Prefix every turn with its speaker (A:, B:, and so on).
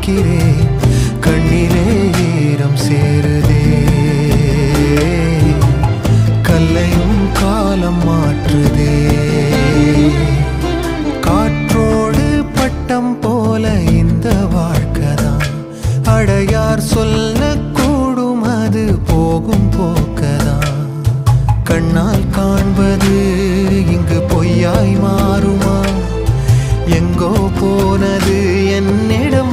A: பார்க்கிறேன், கண்ணிலே ஈரம் சேருதே. கல்லையும் காலம் மாற்றுதே. காற்றோடு பட்டம் போல இந்த வாழ்க்கைதான், அடையார் சொல்லக்கூடும் அது போகும் போக்கதான். கண்ணால் காண்பது இங்கு பொய்யாய் மாறுமா? எங்கோ போனது என்னிடம்